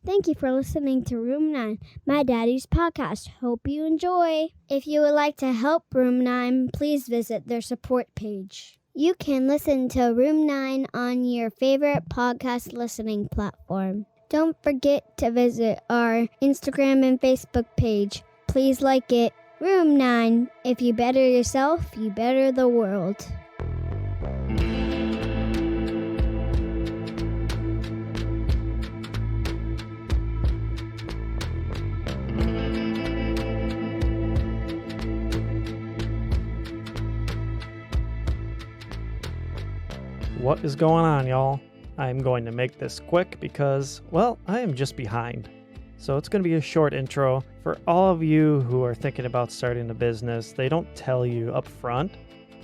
Thank you for listening to Room 9, my daddy's podcast. Hope you enjoy. If you would like to help Room 9, please visit their support page. You can listen to Room 9 on your favorite podcast listening platform. Don't forget to visit our Instagram and Facebook page. Please like it. Room 9. If you better yourself, you better the world. What is going on, y'all? I'm going to make this quick because, well, I am just behind. So it's going to be a short intro. For all of you who are thinking about starting a business, they don't tell you up front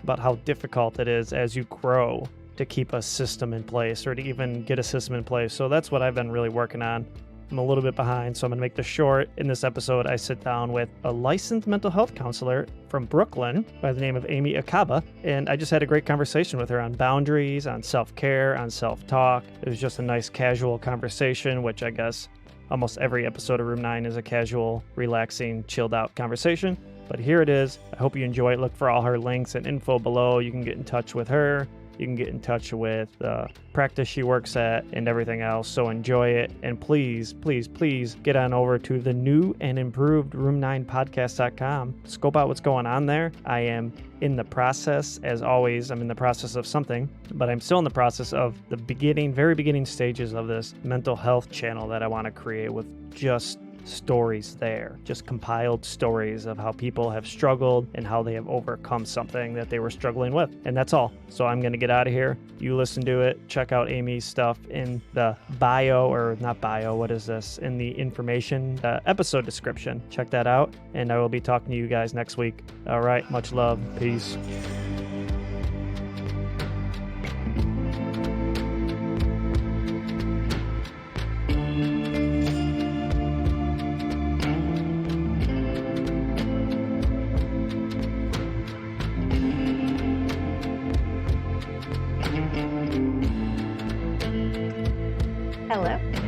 about how difficult it is as you grow to keep a system in place or to even get a system in place. So that's what I've been really working on. I'm a little bit behind, so I'm going to make this short. In this episode, I sit down with a licensed mental health counselor from Brooklyn by the name of Amy Acaba, and I just had a great conversation with her on boundaries, on self-care, on self-talk. It was just a nice casual conversation, which I guess almost every episode of Room 9 is a casual, relaxing, chilled-out conversation. But here it is. I hope you enjoy it. Look for all her links and info below. You can get in touch with her. You can get in touch with the practice she works at and everything else. So enjoy it. And please, please, please get on over to the new and improved room9podcast.com. Scope out what's going on there. I am in the process, as always, I'm in the process of something, but I'm still in the process of the very beginning stages of this mental health channel that I want to create with just stories there, just compiled stories of how people have struggled and how they have overcome something that they were struggling with. And that's all. So I'm going to get out of here. You listen to it. Check out Amy's stuff in the in the information, episode description. Check that out. And I will be talking to you guys next week. All right. Much love. Peace.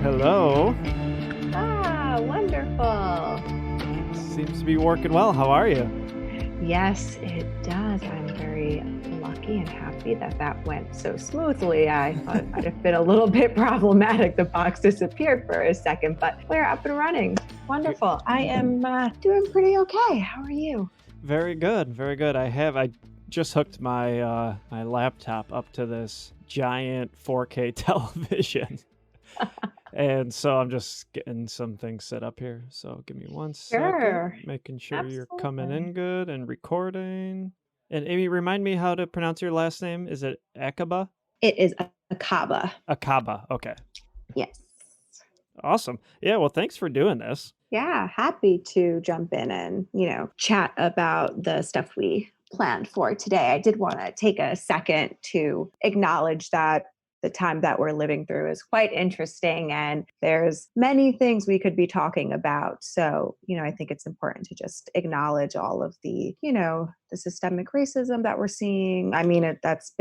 Hello. Ah, wonderful. Seems to be working well. How are you? Yes, it does. I'm very lucky and happy that went so smoothly. I thought it might have been a little bit problematic. The box disappeared for a second, but we're up and running. Wonderful. I am doing pretty okay. How are you? Very good. Very good. I just hooked my my laptop up to this giant 4K television. And so I'm just getting some things set up here. So give me one second. Making sure Absolutely. You're coming in good and recording. And Amy, remind me how to pronounce your last name. Is it Acaba? It is Acaba. Acaba. Okay. Yes. Awesome. Yeah. Well, thanks for doing this. Yeah, happy to jump in and, chat about the stuff we planned for today. I did want to take a second to acknowledge that the time that we're living through is quite interesting and there's many things we could be talking about. So, I think it's important to just acknowledge all of the, the systemic racism that we're seeing. I mean, that's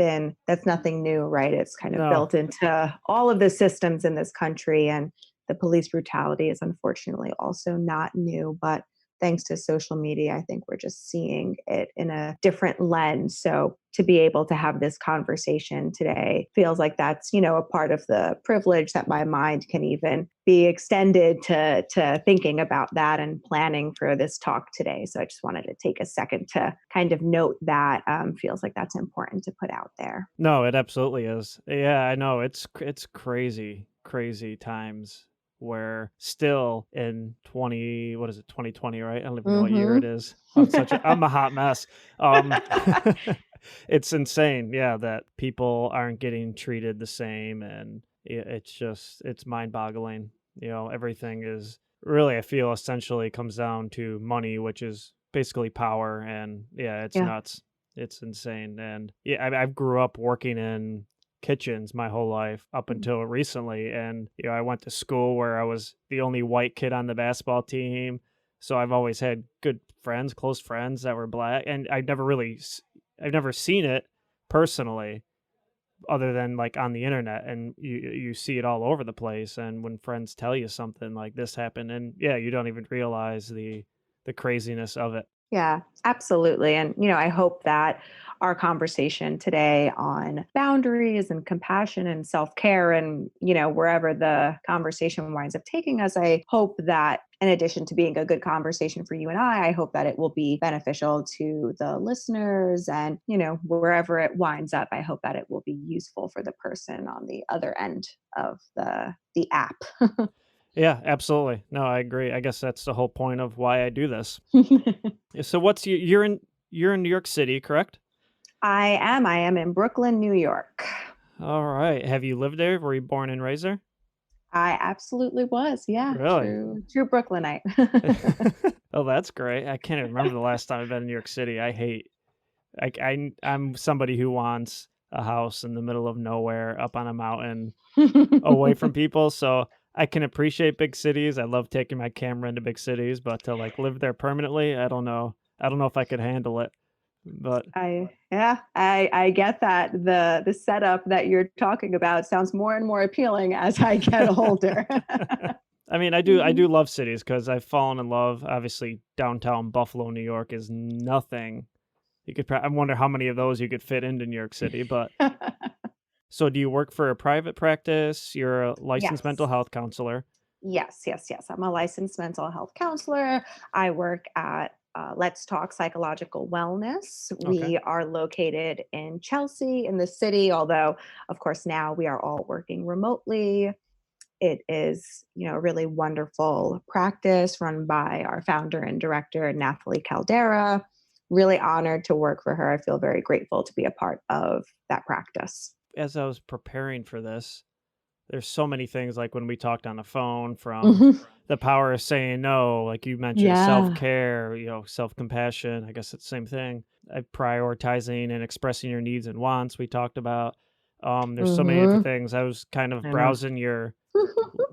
nothing new, right? It's kind of built into all of the systems in this country, and the police brutality is unfortunately also not new, but thanks to social media, I think we're just seeing it in a different lens. So to be able to have this conversation today feels like that's, a part of the privilege that my mind can even be extended to thinking about that and planning for this talk today. So I just wanted to take a second to kind of note that. Feels like that's important to put out there. No, it absolutely is. Yeah, I know. It's crazy times. Where still in 2020, right? I don't even know what year it is. I'm a hot mess. It's insane, yeah, that people aren't getting treated the same, and it's mind-boggling. Everything is really, I feel, essentially comes down to money, which is basically power, and it's nuts. It's insane, and I grew up working in kitchens my whole life up until recently, and I went to school where I was the only white kid on the basketball team, so I've always had close friends that were black, and I've never seen it personally, other than like on the internet, and you see it all over the place. And when friends tell you something like this happened, and yeah, you don't even realize the craziness of it. Yeah, absolutely. And, I hope that our conversation today on boundaries and compassion and self care and, wherever the conversation winds up taking us, I hope that in addition to being a good conversation for you and I hope that it will be beneficial to the listeners and, wherever it winds up, I hope that it will be useful for the person on the other end of the app. Yeah, absolutely. No, I agree. I guess that's the whole point of why I do this. So you're in New York City, correct? I am in Brooklyn, New York. All right. Have you lived there? Were you born and raised there? I absolutely was. Yeah, Really? true Brooklynite. Oh, that's great. I can't even remember the last time I've been in New York City. I'm somebody who wants a house in the middle of nowhere, up on a mountain, away from people. So I can appreciate big cities. I love taking my camera into big cities, but to like live there permanently, I don't know. I don't know if I could handle it. But I get that the setup that you're talking about sounds more and more appealing as I get older. I mean, I Mhm. do love cities because I've fallen in love. Obviously, downtown Buffalo, New York is nothing. You could. I wonder how many of those you could fit into New York City. But so, do you work for a private practice? You're a licensed mental Yes. health counselor. Yes. I'm a licensed mental health counselor. I work at Let's Talk Psychological Wellness. Okay. We are located in Chelsea, in the city, although, of course, now we are all working remotely. It is, a really wonderful practice run by our founder and director, Nathalie Caldera. Really honored to work for her. I feel very grateful to be a part of that practice. As I was preparing for this, there's so many things like when we talked on the phone from Mhm. the power of saying no, like you mentioned, self Yeah. care, self compassion. I guess it's the same thing. Prioritizing and expressing your needs and wants. We talked about. There's so many different Hmm. things. I was kind of I know. browsing your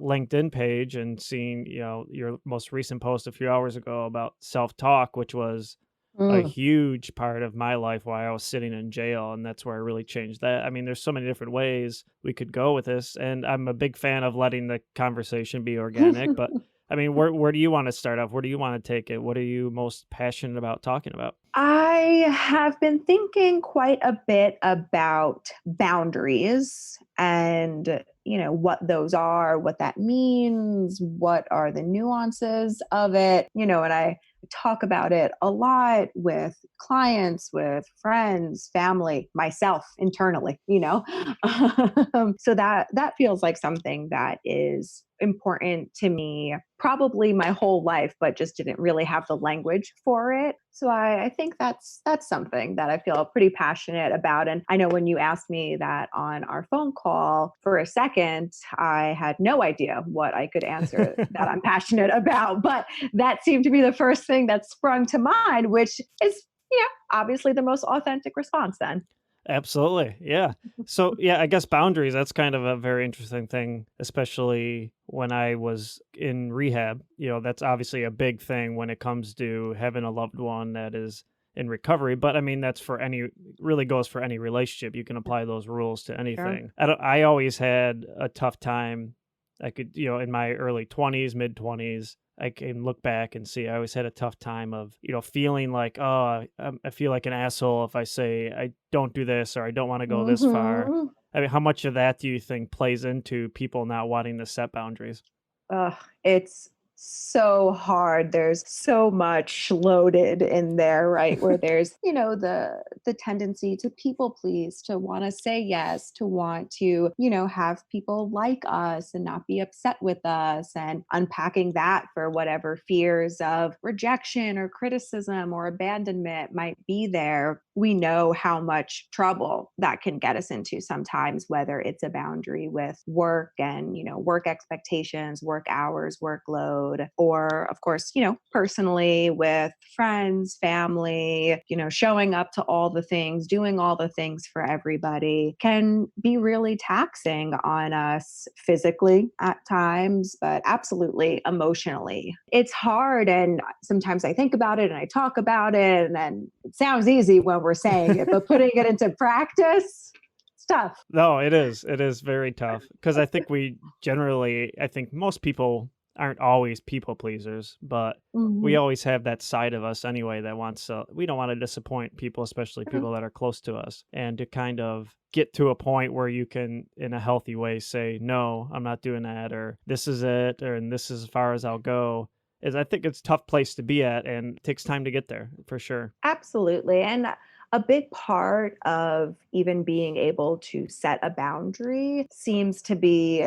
LinkedIn page and seeing, your most recent post a few hours ago about self talk, which was a Mm. huge part of my life while I was sitting in jail. And that's where I really changed that. I mean, there's so many different ways we could go with this. And I'm a big fan of letting the conversation be organic. But I mean, where do you want to start off? Where do you want to take it? What are you most passionate about talking about? I have been thinking quite a bit about boundaries and, what those are, what that means, what are the nuances of it, and I talk about it a lot with clients, with friends, family, myself internally, so that feels like something that is important to me probably my whole life, but just didn't really have the language for it. So I think that's something that I feel pretty passionate about. And I know when you asked me that on our phone call, for a second, I had no idea what I could answer that I'm passionate about. But that seemed to be the first thing that sprung to mind, which is, obviously the most authentic response then. Absolutely. Yeah. So, yeah, I guess boundaries, that's kind of a very interesting thing, especially when I was in rehab. That's obviously a big thing when it comes to having a loved one that is in recovery. But I mean, that's for really goes for any relationship. You can apply those rules to Sure. anything. I always had a tough time. I could, in my early 20s, mid 20s, I can look back and see I always had a tough time of, feeling like, oh, I feel like an asshole if I say I don't do this or I don't want to go this far. Hmm. I mean, how much of that do you think plays into people not wanting to set boundaries? Ugh, it's so hard. There's so much loaded in there, right? Where there's, the tendency to people please, to want to say yes, to want to, have people like us and not be upset with us, and unpacking that for whatever fears of rejection or criticism or abandonment might be there. We know how much trouble that can get us into sometimes, whether it's a boundary with work and, work expectations, work hours, workload, or of course, personally with friends, family, showing up to all the things, doing all the things for everybody can be really taxing on us physically at times, but absolutely emotionally. It's hard. And sometimes I think about it and I talk about it, and then it sounds easy when we're saying it, but putting it into practice, it's tough. No, it is. It is very tough because I think most people aren't always people pleasers, but we Mhm. always have that side of us anyway that wants to, we don't want to disappoint people, especially True. people that are close to us. And to kind of get to a point where you can, in a healthy way, say, no, I'm not doing that, or this is it, or and this is as far as I'll go, is I think it's a tough place to be at and it takes time to get there for sure. Absolutely. And a big part of even being able to set a boundary seems to be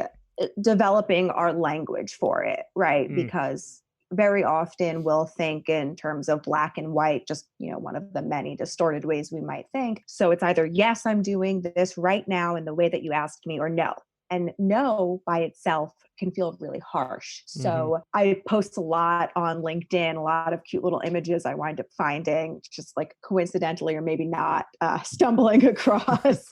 developing our language for it, right? Mm, Because very often we'll think in terms of black and white, just, one of the many distorted ways we might think. So it's either, yes, I'm doing this right now in the way that you asked me, or no. And no by itself can feel really harsh. hmm. So I post a lot on LinkedIn, a lot of cute little images I wind up finding, just like coincidentally or maybe not, stumbling across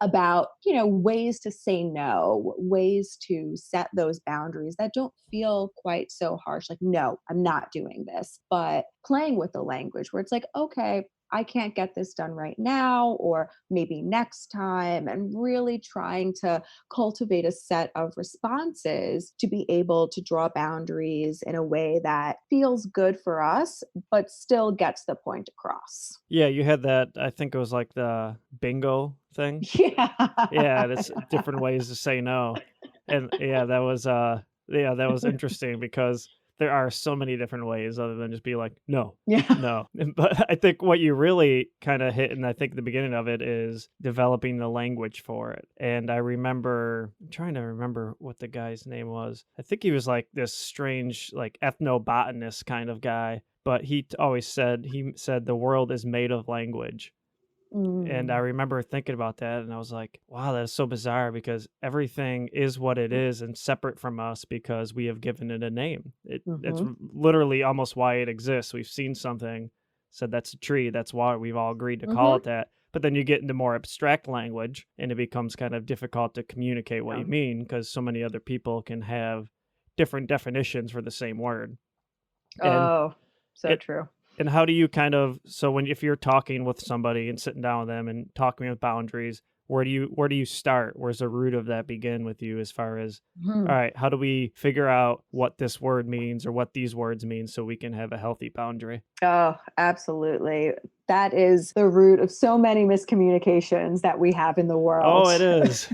about, ways to say no, ways to set those boundaries that don't feel quite so harsh. Like, no, I'm not doing this, but playing with the language where it's like, okay, I can't get this done right now, or maybe next time, and really trying to cultivate a set of responses to be able to draw boundaries in a way that feels good for us, but still gets the point across. Yeah, you had that, I think it was like the bingo thing. Yeah. Yeah, it's different ways to say no. And yeah, that was interesting because there are so many different ways other than just be like, "No, Yeah. no." But I think what you really kinda hit, and I think the beginning of it is developing the language for it. And I'm trying to remember what the guy's name was. I think he was like this strange, like, ethnobotanist kind of guy, but he said, "The world is made of language." And I Mm. remember thinking about that and I was like, wow, that's so bizarre because everything is what it is and separate from us because we have given it a name. That's Mhm. literally almost why it exists. We've seen something, said that's a tree. That's why we've all agreed to call Mhm. it that. But then you get into more abstract language and it becomes kind of difficult to communicate what Yeah. you mean because so many other people can have different definitions for the same word. And Oh, so it true. and how do you kind of, so when if you're talking with somebody and sitting down with them and talking with boundaries, where do you start? Where's the root of that begin with you as far as, all Mhm. right, how do we figure out what this word means or what these words mean so we can have a healthy boundary? Oh, absolutely. That is the root of so many miscommunications that we have in the Oh, world. it is.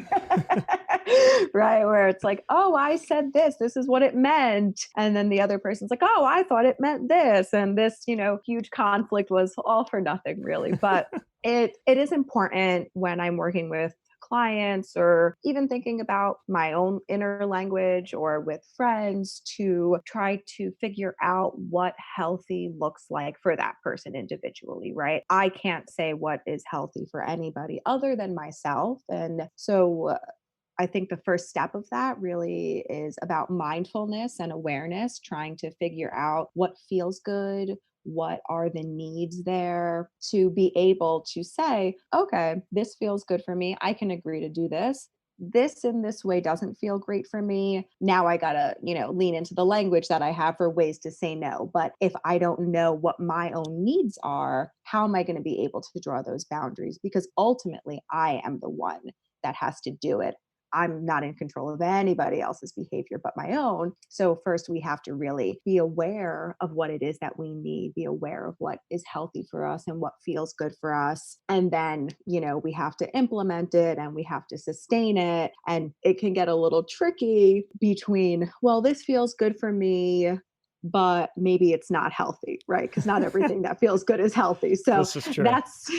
Right, where it's like, "Oh, I said this. This is what it meant." And then the other person's like, "Oh, I thought it meant this." And this, huge conflict was all for nothing really. But it is important when I'm working with clients or even thinking about my own inner language or with friends to try to figure out what healthy looks like for that person individually, right? I can't say what is healthy for anybody other than myself. And so I think the first step of that really is about mindfulness and awareness, trying to figure out what feels good, what are the needs there to be able to say, okay, this feels good for me. I can agree to do this. This in this way doesn't feel great for me. Now I got to, lean into the language that I have for ways to say no. But if I don't know what my own needs are, how am I going to be able to draw those boundaries? Because ultimately, I am the one that has to do it. I'm not in control of anybody else's behavior but my own. So, first, we have to really be aware of what it is that we need, be aware of what is healthy for us and what feels good for us. And then, we have to implement it and we have to sustain it. And it can get a little tricky between, well, this feels good for me, but maybe it's not healthy, right? Because not everything that feels good is healthy. So This is true. that's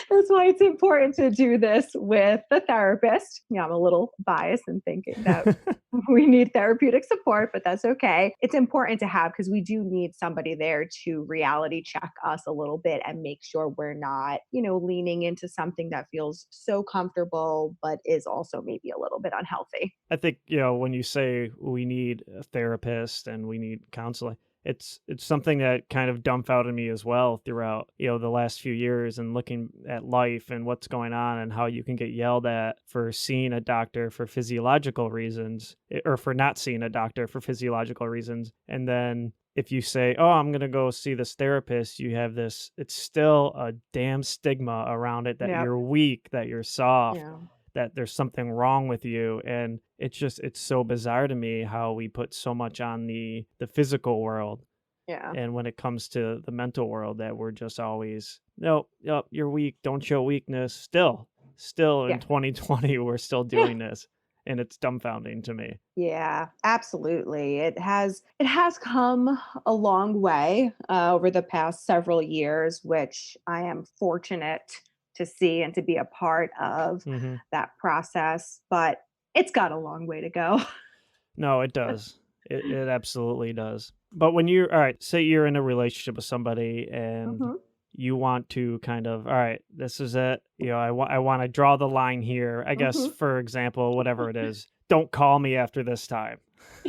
that's why it's important to do this with the therapist. I'm a little biased in thinking that we need therapeutic support, but that's okay. It's important to have because we do need somebody there to reality check us a little bit and make sure we're not, leaning into something that feels so comfortable, but is also maybe a little bit unhealthy. I think, when you say we need a therapist and we need counseling, it's something that kind of dumbfounded me as well throughout, the last few years and looking at life and what's going on and how you can get yelled at for seeing a doctor for physiological reasons or for not seeing a doctor for physiological reasons. And then if you say, "Oh, I'm gonna go see this therapist," you have this, it's still a damn stigma around it that Yep. you're weak, that you're soft, Yeah. that there's something wrong with you. And it's so bizarre to me how we put so much on the physical world. Yeah. And when it comes to the mental world, that we're just always, no, yep, you're weak, don't show weakness. Still in Yeah. 2020, we're still doing this. And it's dumbfounding to me. Yeah, absolutely. It has come a long way over the past several years, which I am fortunate to see and to be a part of Hmm. that process. But it's got a long way to go. No, it does. It absolutely does. But when you're, all right, say you're in a relationship with somebody and Hmm. you want to kind of, all right, this is it. I want to draw the line here. I guess, Hmm. for example, whatever it is, don't call me after this time.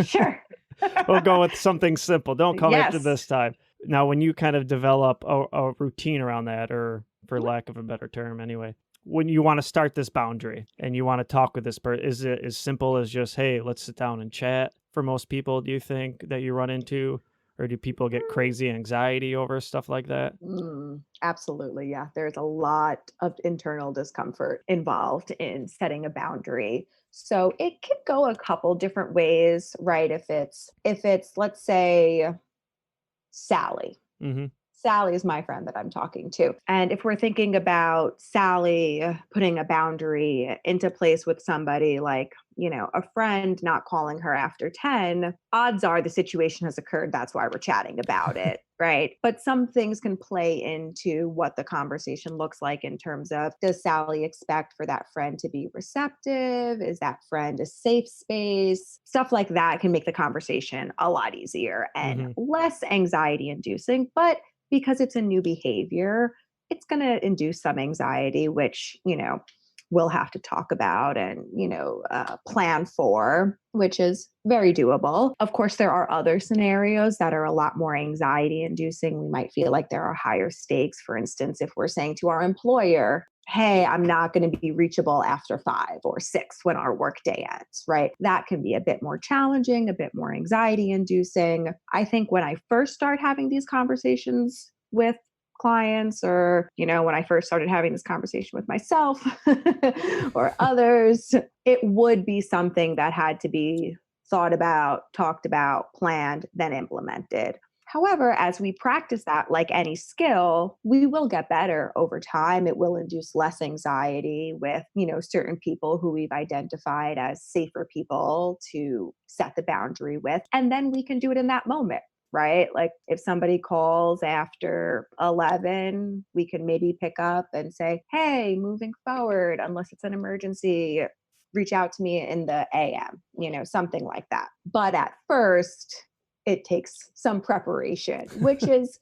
Sure. We'll go with something simple. Don't call me after Yes. this time. Now, when you kind of develop a routine around that, or for Mhm. lack of a better term, anyway, when you want to start this boundary and you want to talk with this person, is it as simple as just, hey, let's sit down and chat for most people, do you think, that you run into? Or do people get crazy anxiety over stuff like that? Absolutely. Yeah. There's a lot of internal discomfort involved in setting a boundary. So it could go a couple different ways, right? If it's let's say Sally. Mm-hmm. Sally is my friend that I'm talking to. And if we're thinking about Sally putting a boundary into place with somebody like, a friend not calling her after 10, odds are the situation has occurred. That's why we're chatting about it. Right. But some things can play into what the conversation looks like in terms of, does Sally expect for that friend to be receptive? Is that friend a safe space? Stuff like that can make the conversation a lot easier and Mm-hmm. less anxiety inducing. But because it's a new behavior, it's going to induce some anxiety, which, we'll have to talk about and, plan for, which is very doable. Of course, there are other scenarios that are a lot more anxiety inducing. We might feel like there are higher stakes. For instance, if we're saying to our employer, hey, I'm not going to be reachable after 5 or 6 when our workday ends, right? That can be a bit more challenging, a bit more anxiety inducing. I think when I first start having these conversations with clients, or when I first started having this conversation with myself or others, it would be something that had to be thought about, talked about, planned, then implemented. However, as we practice that, like any skill, we will get better over time. It will induce less anxiety with, certain people who we've identified as safer people to set the boundary with. And then we can do it in that moment, right? Like if somebody calls after 11, we can maybe pick up and say, hey, moving forward, unless it's an emergency, reach out to me in the AM, something like that. But at first, it takes some preparation, which is,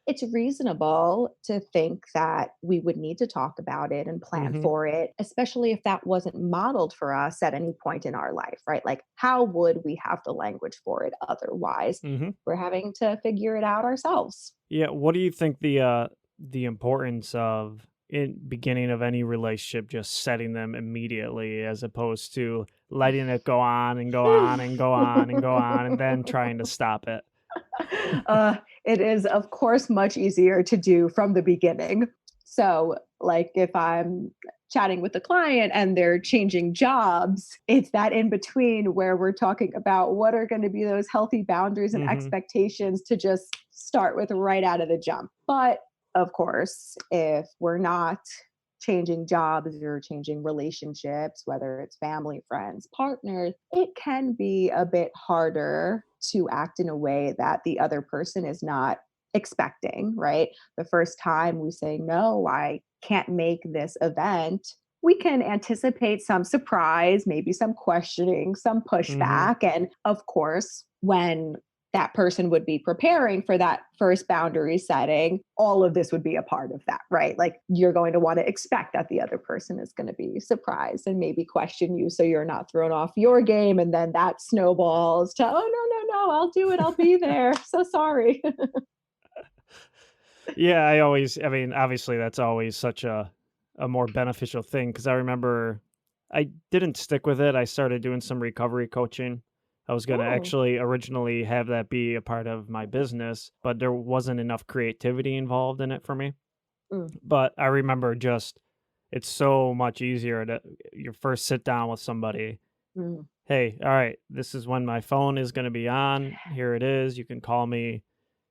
it's reasonable to think that we would need to talk about it and plan Mm-hmm. for it, especially if that wasn't modeled for us at any point in our life, right? Like, how would we have the language for it otherwise? Mm-hmm. We're having to figure it out ourselves. Yeah, what do you think the importance of, in beginning of any relationship, just setting them immediately, as opposed to letting it go on and go on and go on and go on and then trying to stop it? It is, of course, much easier to do from the beginning. So, like if I'm chatting with a client and they're changing jobs, it's that in between where we're talking about what are going to be those healthy boundaries and Mhm. expectations to just start with right out of the jump. But of course, if we're not changing jobs or changing relationships, whether it's family, friends, partners, it can be a bit harder to act in a way that the other person is not expecting, right? The first time we say, no, I can't make this event, we can anticipate some surprise, maybe some questioning, some Mhm. pushback. And of course, when that person would be preparing for that first boundary setting, all of this would be a part of that, right? Like you're going to want to expect that the other person is going to be surprised and maybe question you so you're not thrown off your game. And then that snowballs to, oh, no, I'll do it. I'll be there. So sorry. Yeah, I mean, obviously that's always such a more beneficial thing, because I remember I didn't stick with it. I started doing some recovery coaching I was going to Oh. actually originally have that be a part of my business, but there wasn't enough creativity involved in it for me. Mm, But I remember just it's so much easier to your first sit down with somebody. mm. Hey, all right, this is when my phone is going to be on. Here it is. You can call me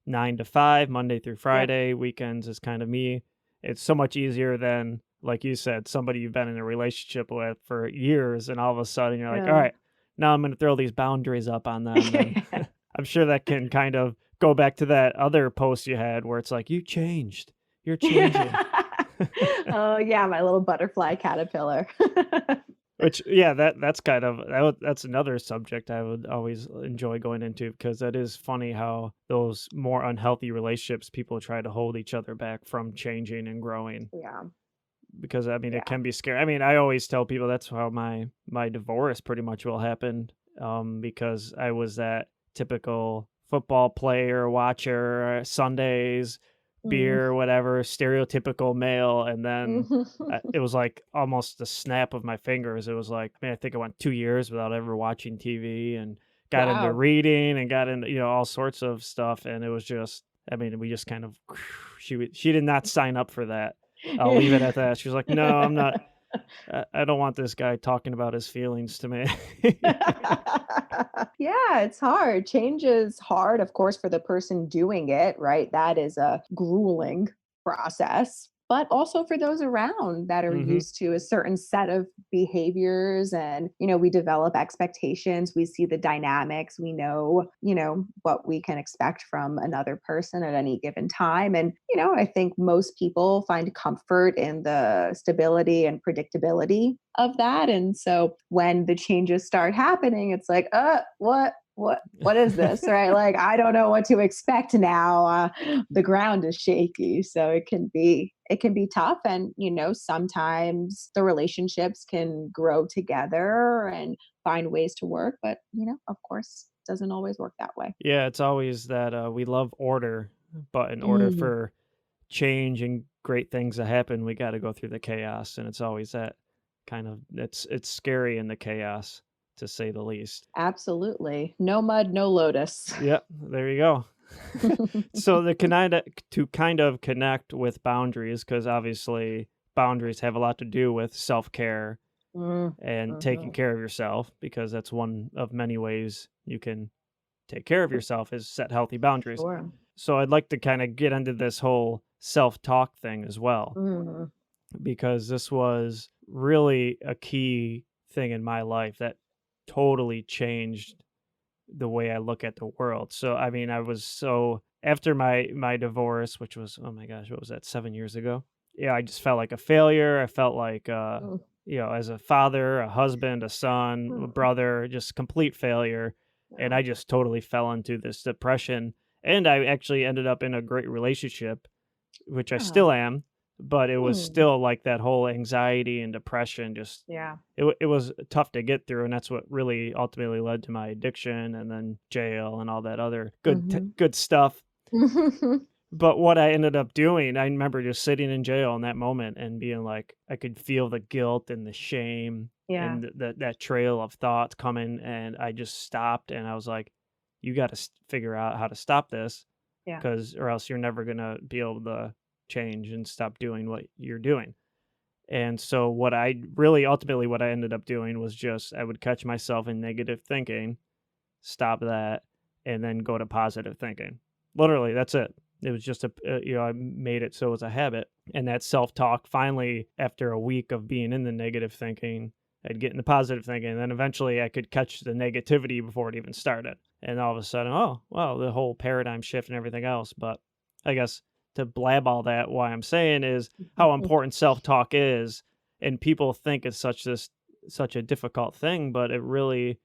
9 to 5, Monday through Yep. Friday. Weekends is kind of me. It's so much easier than, like you said, somebody you've been in a relationship with for years, and all of a sudden you're like, all Yeah. right, now I'm going to throw these boundaries up on them. And I'm sure that can kind of go back to that other post you had where it's like, you changed. You're changing. Oh, yeah, my little butterfly caterpillar. Which, yeah, that's kind of that's another subject I would always enjoy going into because that is funny how those more unhealthy relationships people try to hold each other back from changing and growing Yeah. because I mean it Yeah. can be scary. I mean, I always tell people that's how my divorce pretty much will happen because I was that typical football player watcher Sundays Mm. beer whatever stereotypical male and then Mhm. it was like almost the snap of my fingers. It was like, man, I think I went 2 years without ever watching TV and got into Wow. reading and got into, all sorts of stuff. And it was just, I mean, we just kind of, she did not sign up for that. I'll leave it at that. She was like, no, I'm not, I don't want this guy talking about his feelings to me. Yeah, it's hard. Change is hard, of course, for the person doing it, right? That is a grueling process, but also for those around that are hmm used to a certain set of behaviors. And, we develop expectations, we see the dynamics, we know, what we can expect from another person at any given time. And, I think most people find comfort in the stability and predictability of that. And so when the changes start happening, it's like, what is this? Right? Like, I don't know what to expect now. The ground is shaky. So it can be tough. And, sometimes the relationships can grow together and find ways to work. But, of course, it doesn't always work that way. Yeah, it's always that we love order, but in order Mm, for change and great things to happen, we got to go through the chaos, and it's always that kind of it's scary in the chaos, to say the least. absolutely. No mud, no lotus. Yep, there you go. So to kind of connect with boundaries, because obviously boundaries have a lot to do with self care Mm, and taking mhm. care of yourself, because that's one of many ways you can take care of yourself is set healthy boundaries. Sure. So I'd like to kind of get into this whole self talk thing as well Mhm. because this was really a key thing in my life that totally changed the way I look at the world. So I mean, I was so after my divorce, which was oh my gosh, what was that 7 years ago? Yeah, I just felt like a failure. I felt like Mm, as a father, a husband, a son, a mm, brother, just complete failure. And yeah. I just totally fell into this depression. And I actually ended up in a great relationship which I Yeah. still am, but it was Mm, still like that whole anxiety and depression just yeah. it was tough to get through, and that's what really ultimately led to my addiction and then jail and all that other Mhm. good stuff. But what I ended up doing, I remember just sitting in jail in that moment and being like, I could feel the guilt and the shame Yeah. and that trail of thoughts coming, and I just stopped and I was like, you got to figure out how to stop this Yeah. because or else you're never gonna be able to change and stop doing what you're doing. And so what I really ultimately what I ended up doing was just I would catch myself in negative thinking, stop that, and then go to positive thinking. Literally, that's it. It was just I made it so it was a habit. And that self-talk finally after a week of being in the negative thinking, I'd get into positive thinking and then eventually I could catch the negativity before it even started. And all of a sudden, oh, well, the whole paradigm shift and everything else. But I guess to blab all that, why I'm saying is how important self-talk is. And people think it's such a difficult thing, but it really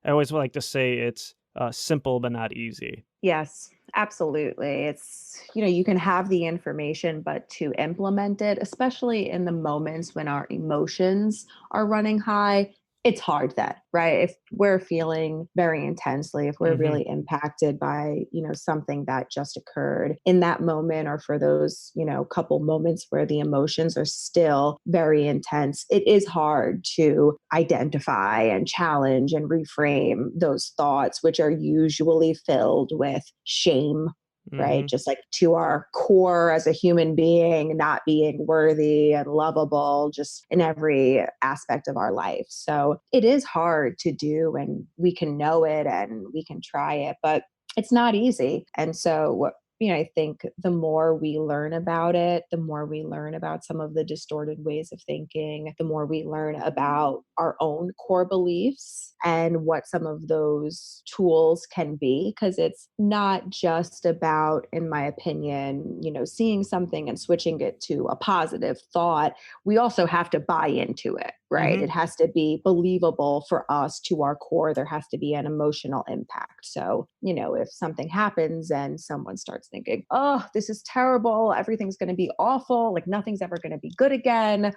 I always like to say it's simple but not easy. Yes, absolutely. It's, you can have the information, but to implement it, especially in the moments when our emotions are running high, it's hard then, right? If we're feeling very intensely, if we're Mm-hmm. really impacted by, something that just occurred in that moment, or for those, couple moments where the emotions are still very intense, it is hard to identify and challenge and reframe those thoughts, which are usually filled with shame, right? Mm-hmm. Just like to our core as a human being, not being worthy and lovable, just in every aspect of our life. So it is hard to do, and we can know it and we can try it, but it's not easy. And so, I think the more we learn about it, the more we learn about some of the distorted ways of thinking, the more we learn about our own core beliefs and what some of those tools can be. Because it's not just about, in my opinion, seeing something and switching it to a positive thought. We also have to buy into it, right? Mm-hmm. It has to be believable for us to our core. There has to be an emotional impact. So, if something happens and someone starts thinking, oh, this is terrible, everything's going to be awful, like nothing's ever going to be good again,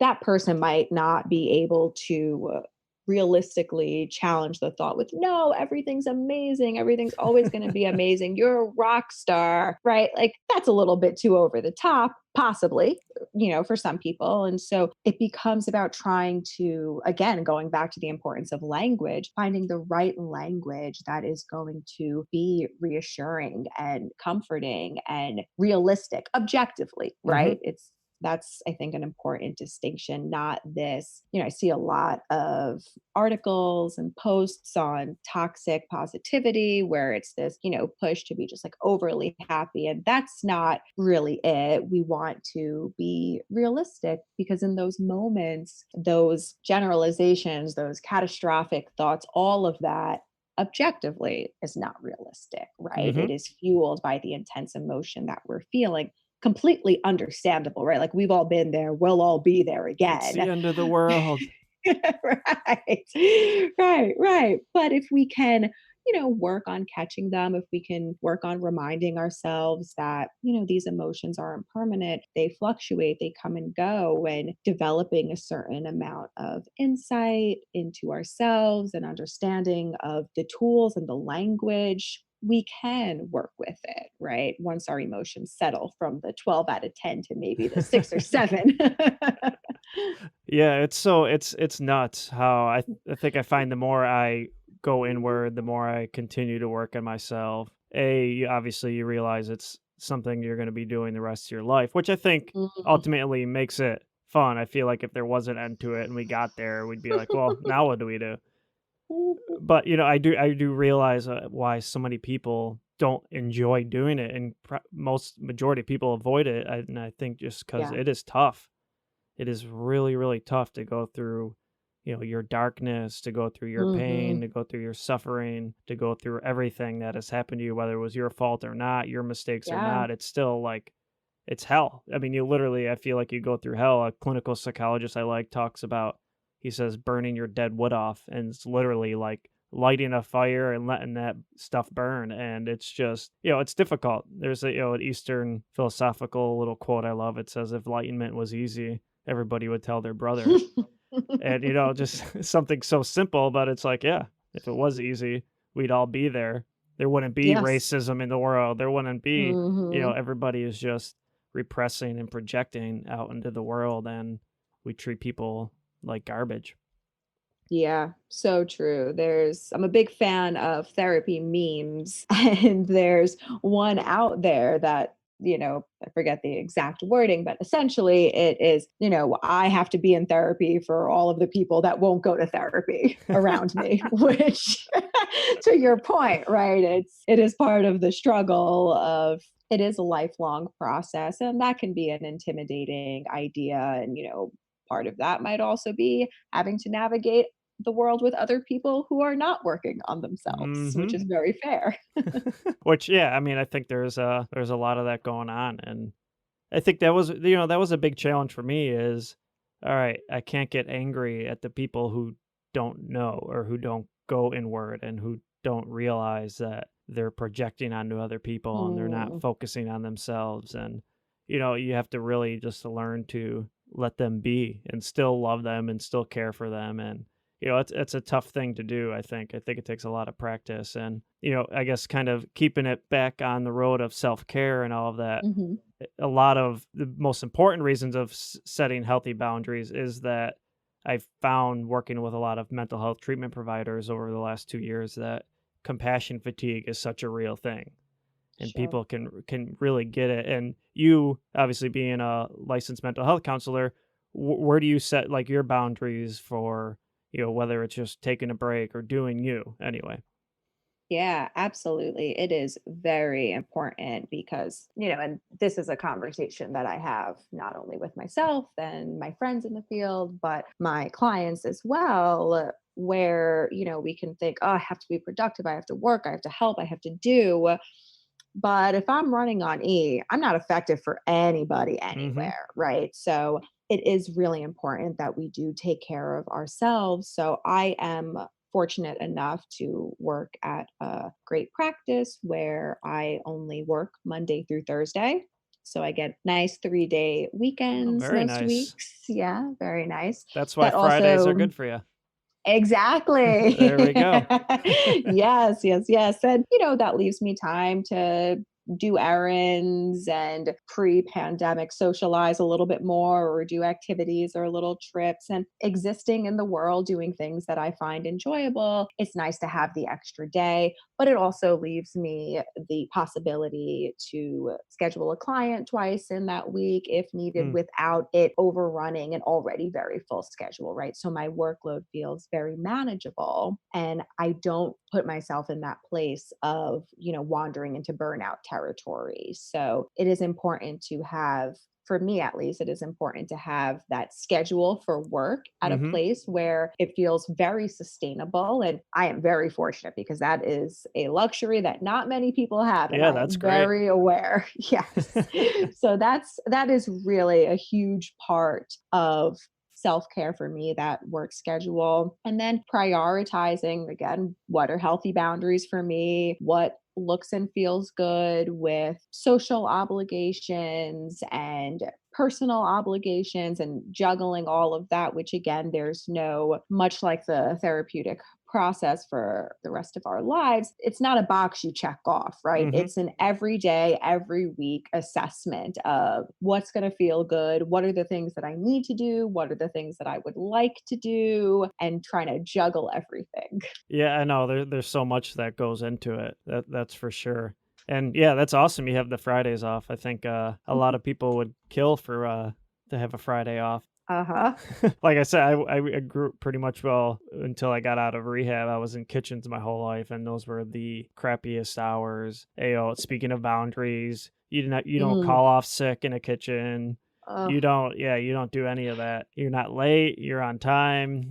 that person might not be able to realistically challenge the thought with, no, everything's amazing, everything's always going to be amazing, you're a rock star, right? Like that's a little bit too over the top, possibly, for some people. And so it becomes about trying to, again, going back to the importance of language, finding the right language that is going to be reassuring and comforting and realistic objectively, Mm-hmm. right? That's, I think, an important distinction. Not this, I see a lot of articles and posts on toxic positivity where it's this, push to be just like overly happy. And that's not really it. We want to be realistic, because in those moments, those generalizations, those catastrophic thoughts, all of that objectively is not realistic, right? Mm-hmm. It is fueled by the intense emotion that we're feeling. Completely understandable, right? Like we've all been there, we'll all be there It's the again. end of the world. Right. Right. But if we can, work on catching them, if we can work on reminding ourselves that, these emotions are impermanent, they fluctuate, they come and go, and developing a certain amount of insight into ourselves and understanding of the tools and the language, we can work with it, right? Once our emotions settle from the 12 out of 10 to maybe the 6 or 7. Yeah, it's nuts how I think I find the more I go inward, the more I continue to work on myself. Obviously you realize it's something you're going to be doing the rest of your life, which I think Mhm. ultimately makes it fun. I feel like if there was an end to it and we got there, we'd be like, well, now what do we do? But I do realize why so many people don't enjoy doing it, and most majority of people avoid it. And I think just because Yeah. it is tough, it is really, really tough to go through, your darkness, to go through your pain, Mhm. to go through your suffering, to go through everything that has happened to you, whether it was your fault or not, your mistakes or Yeah. not. It's still like, it's hell. I mean, you literally, I feel like you go through hell. A clinical psychologist I like talks about, he says, burning your dead wood off. And it's literally like lighting a fire and letting that stuff burn. And it's just, it's difficult. There's an Eastern philosophical little quote I love. It says, if enlightenment was easy, everybody would tell their brother. And, just something so simple, but it's like, yeah, if it was easy, we'd all be there. There wouldn't be Yes. racism in the world. There wouldn't be, Mhm. everybody is just repressing and projecting out into the world, and we treat people like garbage. Yeah, so true. I'm a big fan of therapy memes, and there's one out there that, I forget the exact wording, but essentially it is, I have to be in therapy for all of the people that won't go to therapy around me, which to your point, right? It is part of the struggle of, it is a lifelong process, and that can be an intimidating idea. And, part of that might also be having to navigate the world with other people who are not working on themselves, which Hmm. is very fair. Which, yeah, I mean, I think there's a lot of that going on, and I think that was a big challenge for me. Is all right, I can't get angry at the people who don't know, or who don't go inward, and who don't realize that they're projecting onto other people and they're not Mm, focusing on themselves. And you have to really just learn to let them be and still love them and still care for them. And it's a tough thing to do. I think it takes a lot of practice, and I guess kind of keeping it back on the road of self-care and all of that. Hmm. A lot of the most important reasons of setting healthy boundaries is that I've found working with a lot of mental health treatment providers over the last 2 years that compassion fatigue is such a real thing, and Sure. people can really get it. And you, obviously being a licensed mental health counselor, where do you set like your boundaries for whether it's just taking a break or doing you anyway? Yeah, absolutely. It is very important because, and this is a conversation that I have not only with myself and my friends in the field, but my clients as well, where, we can think, oh, I have to be productive, I have to work, I have to help, I have to do. But if I'm running on E, I'm not effective for anybody Mm-hmm. anywhere, right? So it is really important that we do take care of ourselves. So I am fortunate enough to work at a great practice where I only work Monday through Thursday. So I get nice 3-day Oh, weekends very most nice. weeks. Yeah, very nice. That's why That Fridays are also good for you. There we exactly. go. Yes, yes, yes. And, that leaves me time to do errands and pre-pandemic socialize a little bit more or do activities or little trips and existing in the world doing things that I find enjoyable. It's nice to have the extra day, but it also leaves me the possibility to schedule a client twice in that week if needed Mm, without it overrunning an already very full schedule, right? So my workload feels very manageable and I don't put myself in that place of, wandering into burnout territory. So it is important to have, for me at least, it is important to have that schedule for work at a mhm. place where it feels very sustainable. And I am very fortunate because that is a luxury that not many people have. And Yeah, I that's am great. very aware. Yes. So that is really a huge part of self-care for me, that work schedule. And then prioritizing again, what are healthy boundaries for me? What looks and feels good with social obligations and personal obligations and juggling all of that, which again, there's no, much like the therapeutic process for the rest of our lives, it's not a box you check off, right? Mhm. It's an everyday, every week assessment of what's going to feel good, what are the things that I need to do, what are the things that I would like to do, and trying to juggle everything. Yeah, I know there's so much that goes into it. That's for sure. And yeah, that's awesome you have the Fridays off. I think a lot of people would kill for to have a Friday off. Uh-huh. Like I said, I grew up pretty much well until I got out of rehab. I was in kitchens my whole life, and those were the crappiest hours. Speaking of boundaries, you don't Mm. call off sick in a kitchen. Ugh. You don't do any of that. You're not late. You're on time.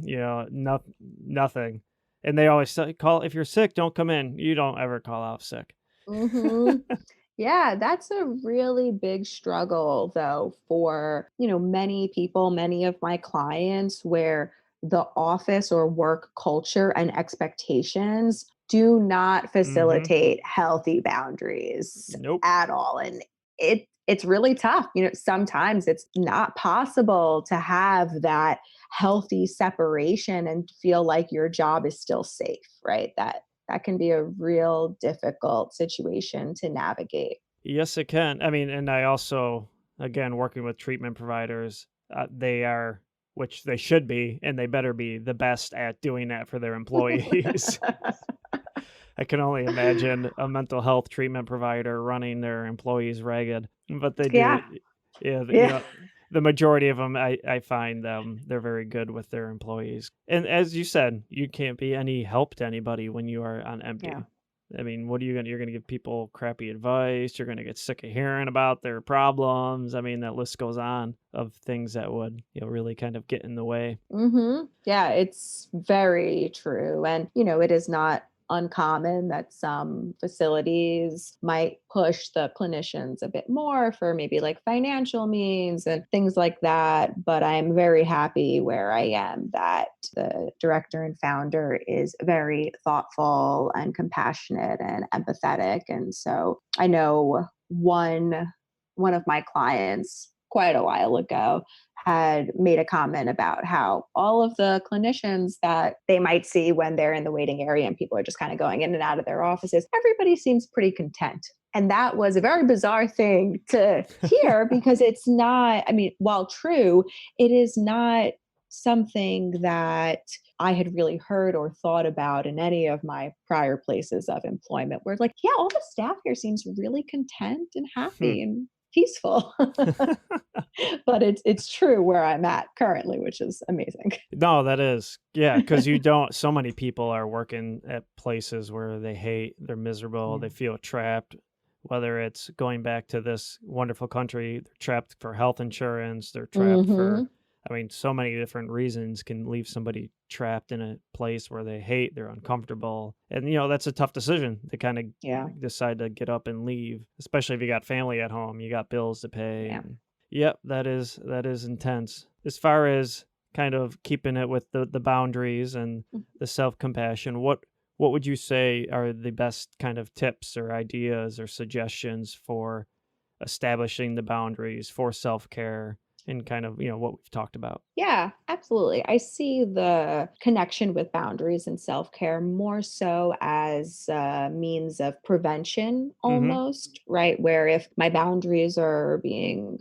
Nothing. And they always say, call if you're sick, don't come in. You don't ever call off sick. Mhm. Yeah, that's a really big struggle though for, many people, many of my clients where the office or work culture and expectations do not Mm-hmm. facilitate healthy boundaries Nope. at all. And it's really tough. Sometimes it's not possible to have that healthy separation and feel like your job is still safe, right? That can be a real difficult situation to navigate. Yes, it can. I mean, and I also, again, working with treatment providers, they are, which they should be, and they better be the best at doing that for their employees. I can only imagine a mental health treatment provider running their employees ragged, but they do. Yeah. Yeah, Yeah. the majority of them, I find they're very good with their employees. And as you said, you can't be any help to anybody when you are on Yeah. empty. I mean, what are you gonna? You're gonna give people crappy advice. You're gonna get sick of hearing about their problems. I mean, that list goes on of things that would really kind of get in the way. Yeah, it's very true. And, it is not uncommon that some facilities might push the clinicians a bit more for maybe like financial means and things like that. But I'm very happy where I am that the director and founder is very thoughtful and compassionate and empathetic. And so I know one of my clients quite a while ago had made a comment about how all of the clinicians that they might see when they're in the waiting area and people are just kind of going in and out of their offices, everybody seems pretty content. And that was a very bizarre thing to hear because it's not, I mean, while true, it is not something that I had really heard or thought about in any of my prior places of employment, where like, yeah, all the staff here seems really content and happy and peaceful. But it's true where I'm at currently, which is amazing. No, that is. Yeah, because you don't, so many people are working at places where they hate, they're miserable, Yeah. they feel trapped, whether it's going back to this wonderful country, they're trapped for health insurance, they're trapped for, Hmm. I mean, so many different reasons can leave somebody trapped in a place where they hate, they're uncomfortable. And, that's a tough decision to kind of Yeah. decide to get up and leave, especially if you got family at home, you got bills to pay. Yeah. And yep, that is intense. As far as kind of keeping it with the boundaries and the self-compassion, what would you say are the best kind of tips or ideas or suggestions for establishing the boundaries for self-care and kind of, what we've talked about? Yeah, absolutely. I see the connection with boundaries and self care more so as a means of prevention, Mhm. almost, right? Where if my boundaries are being,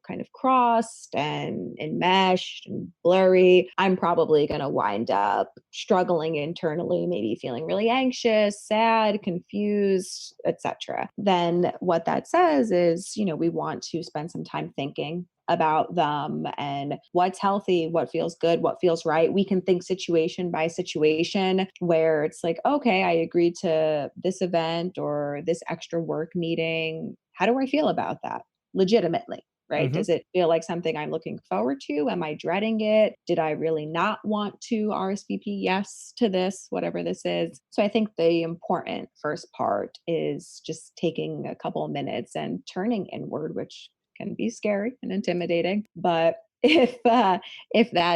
kind of crossed and enmeshed and blurry, I'm probably going to wind up struggling internally, maybe feeling really anxious, sad, confused, etc. Then what that says is, we want to spend some time thinking about them and what's healthy, what feels good, what feels right. We can think situation by situation where it's like, okay, I agreed to this event or this extra work meeting. How do I feel about that legitimately? Right? Mhm. Does it feel like something I'm looking forward to? Am I dreading it? Did I really not want to RSVP yes to this, whatever this is? So I think the important first part is just taking a couple of minutes and turning inward, which can be scary and intimidating. But if that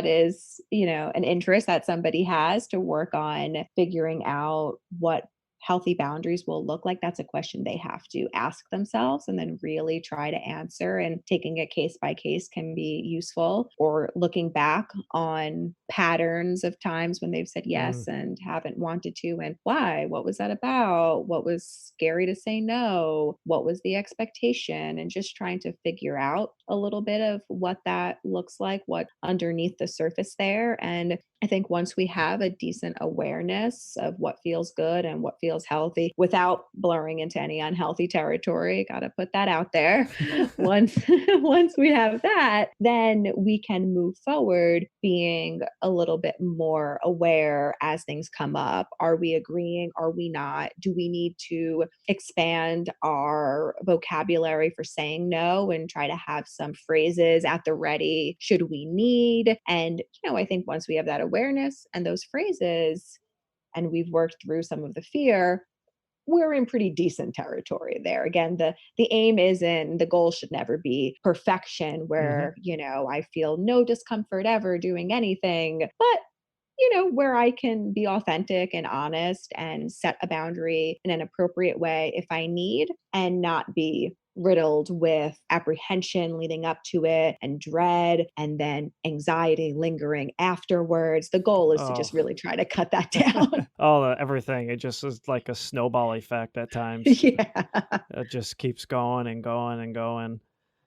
is, an interest that somebody has to work on figuring out what healthy boundaries will look like, that's a question they have to ask themselves and then really try to answer. And taking it case by case can be useful, or looking back on patterns of times when they've said Mm. yes and haven't wanted to, and why, what was that about, what was scary to say no, what was the expectation, and just trying to figure out a little bit of what that looks like, what underneath the surface there. And I think once we have a decent awareness of what feels good and what feels healthy without blurring into any unhealthy territory, got to put that out there. once once we have that, then we can move forward being a little bit more aware as things come up. Are we agreeing? Are we not? Do we need to expand our vocabulary for saying no and try to have some phrases at the ready should we need? And, I think once we have that awareness and those phrases and we've worked through some of the fear, we're in pretty decent territory there. Again, the aim isn't, the goal should never be perfection Mhm. where, I feel no discomfort ever doing anything, but where I can be authentic and honest and set a boundary in an appropriate way if I need, and not be riddled with apprehension leading up to it and dread and then anxiety lingering afterwards. The goal is to Oh. just really try to cut that down. Oh, everything. It just is like a snowball effect at times. Yeah. It just keeps going and going and going.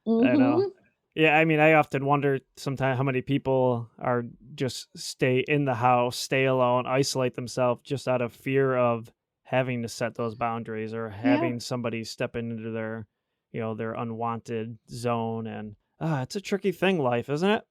I know. Hmm. Yeah, I mean, I often wonder sometimes how many people are just stay in the house, stay alone, isolate themselves just out of fear of having to set those boundaries or Yeah. having somebody step into their unwanted zone. And it's a tricky thing, life, isn't it?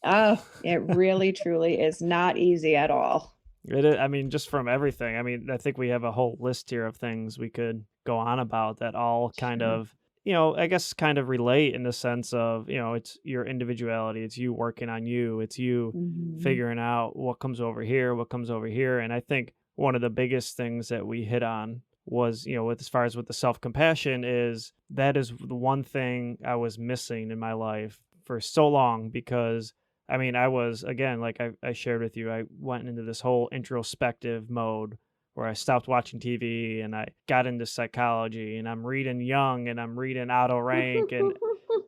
Oh, it really truly is not easy at all. It is, I mean, just from everything. I mean, I think we have a whole list here of things we could go on about that all kind Sure. of, I guess kind of relate in the sense of, it's your individuality, it's you working on you, it's you Hmm. figuring out what comes over here, what comes over here. And I think one of the biggest things that we hit on was, with as far as with the self-compassion is that is the one thing I was missing in my life for so long because I mean, I was, again, like I shared with you, I went into this whole introspective mode where I stopped watching TV and I got into psychology and I'm reading Jung and I'm reading Otto Rank and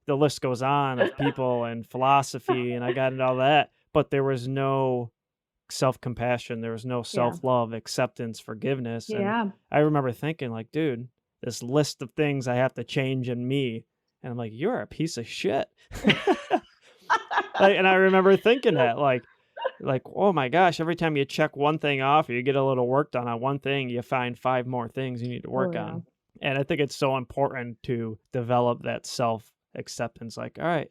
the list goes on of people and philosophy, and I got into all that, but there was no self-compassion, there was no Yeah. self-love, acceptance, forgiveness. And Yeah. I remember thinking like, dude, this list of things I have to change in me, and I'm like, you're a piece of shit. Like, and I remember thinking that like, oh my gosh, every time you check one thing off or you get a little work done on one thing, you find 5 more things you need to Oh work yeah. on. And I think it's so important to develop that self acceptance. Like, all right,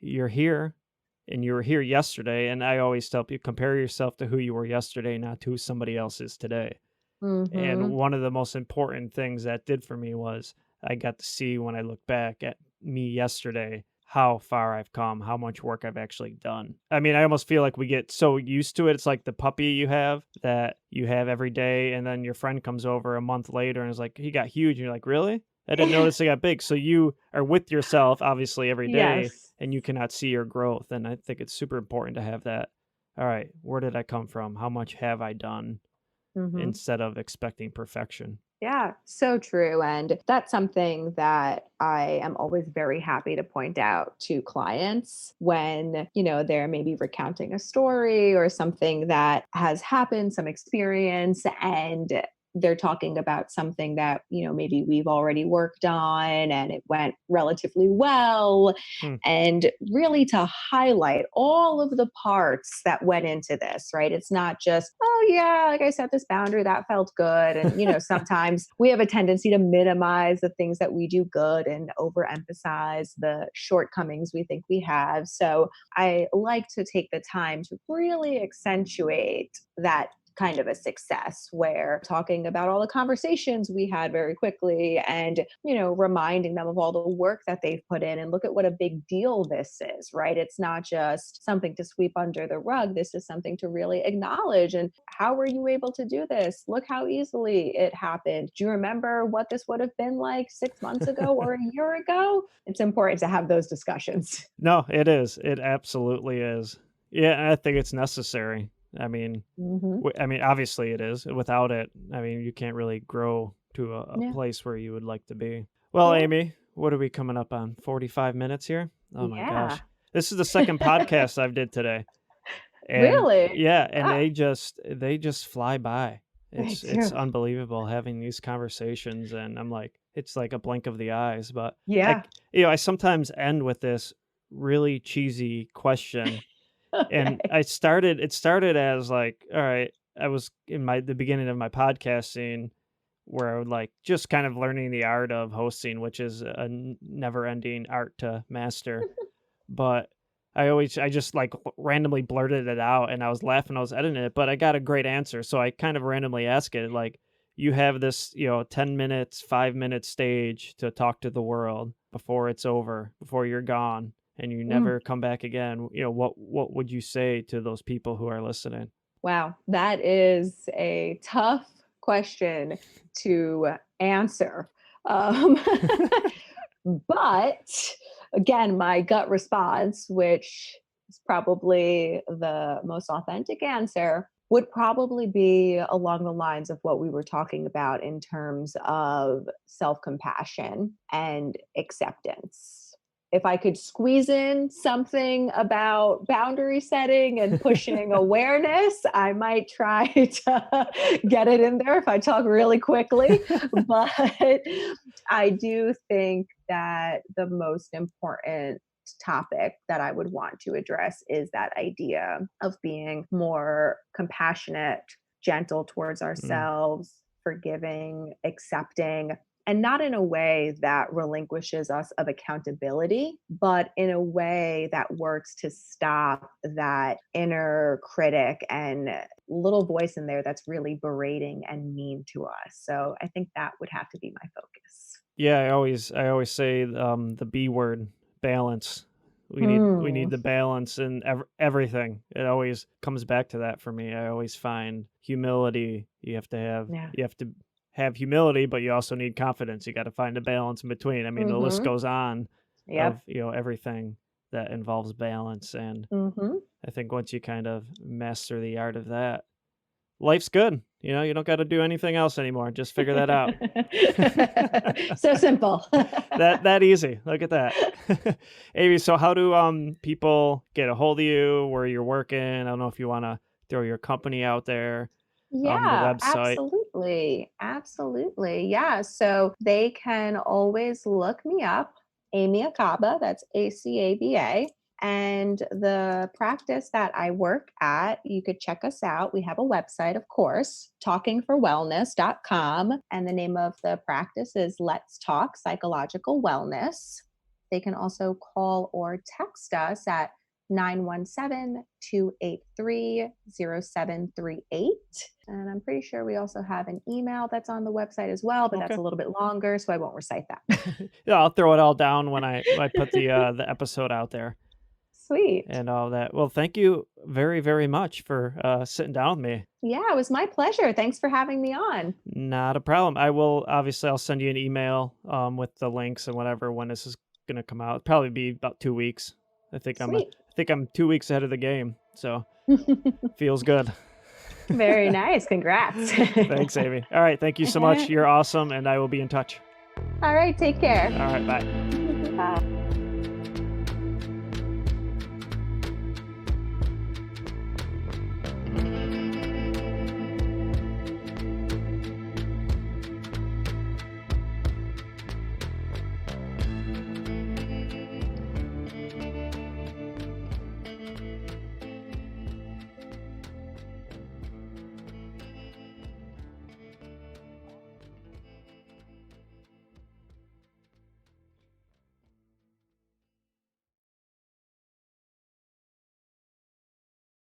you're here and you were here yesterday. And I always tell people, compare yourself to who you were yesterday, not to who somebody else is today. And Mm-hmm. one of the most important things that did for me was I got to see when I look back at me yesterday how far I've come, how much work I've actually done. I mean, I almost feel like we get so used to it. It's like the puppy you have that you have every day, and then your friend comes over a month later and is like, he got huge. And you're like, really? I didn't notice he got big. So you are with yourself, obviously, every day, Yes. and you cannot see your growth. And I think it's super important to have that. All right, where did I come from? How much have I done? Mm-hmm. Instead of expecting perfection. Yeah, so true. And that's something that I am always very happy to point out to clients when, they're maybe recounting a story or something that has happened, some experience, and they're talking about something that, maybe we've already worked on and it went relatively well. Hmm. And really to highlight all of the parts that went into this, right? It's not just, oh, yeah, like I set this boundary, that felt good. And, sometimes we have a tendency to minimize the things that we do good and overemphasize the shortcomings we think we have. So I like to take the time to really accentuate that kind of a success where talking about all the conversations we had very quickly and reminding them of all the work that they've put in and look at what a big deal this is, right? It's not just something to sweep under the rug. This is something to really acknowledge. And how were you able to do this? Look how easily it happened. Do you remember what this would have been like 6 months ago or a year ago? It's important to have those discussions. No, it is. It absolutely is. Yeah, and I think it's necessary. I mean, Mm-hmm. obviously it is. Without it, I mean, you can't really grow to a Yeah. place where you would like to be. Well, Yeah. Amy, what are we coming up on? 45 minutes here? Oh my Yeah. gosh. This is the second podcast I've did today. And Really? yeah, and Ah, they just fly by. they It's do. unbelievable having these conversations, and I'm like, it's like a blink of the eyes. But Yeah. I sometimes end with this really cheesy question. And Okay. it started as like, all right, I was in the beginning of my podcasting where I would like just kind of learning the art of hosting, which is a never ending art to master. But I just like randomly blurted it out, and I was laughing, I was editing it, but I got a great answer. So I kind of randomly asked it like, you have this, 10 minutes, 5 minute stage to talk to the world before it's over, before you're gone and you Mm, never come back again. What would you say to those people who are listening? wow, that is a tough question to answer. Um, but again, my gut response, which is probably the most authentic answer, would probably be along the lines of what we were talking about in terms of self compassion and acceptance. If I could squeeze in something about boundary setting and pushing awareness, I might try to get it in there if I talk really quickly. But I do think that the most important topic that I would want to address is that idea of being more compassionate, gentle towards Mm, ourselves, forgiving, accepting, and not in a way that relinquishes us of accountability, but in a way that works to stop that inner critic and little voice in there that's really berating and mean to us. So I think that would have to be my focus. yeah, I always say the B word, balance. We need Hmm. the balance in everything. It always comes back to that for me. I always find humility. Yeah. You have to have humility, but you also need confidence. You got to find a balance in between. I mean, the list Mm-hmm. goes on of, Yep. everything that involves balance. And Mm-hmm. I think once you kind of master the art of that, life's good. You know, you don't got to do anything else anymore. Just figure that out. So simple. That easy. Look at that. Amy, so how do people get a hold of you, where you're working? I don't know if you want to throw your company out there, the Yeah, website. absolutely. Absolutely. Yeah. So they can always look me up, Amy Acaba, that's Acaba. And the practice that I work at, you could check us out. We have a website, of course, talkingforwellness.com. And the name of the practice is Let's Talk Psychological Wellness. They can also call or text us at 917-283-0738. And I'm pretty sure we also have an email that's on the website as well, but that's a little bit longer, so I won't recite that. Yeah, I'll throw it all down when I put the episode out there. Sweet. And all that. Well, thank you very, very much for sitting down with me. Yeah, it was my pleasure. Thanks for having me on. Not a problem. I'll send you an email with the links and whatever when this is going to come out. It'll probably be about 2 weeks. I think I'm 2 weeks ahead of the game. So feels good. Very nice. Congrats. Thanks, Amy. All right. Thank you so much. You're awesome. And I will be in touch. All right. Take care. All right. Bye. Bye.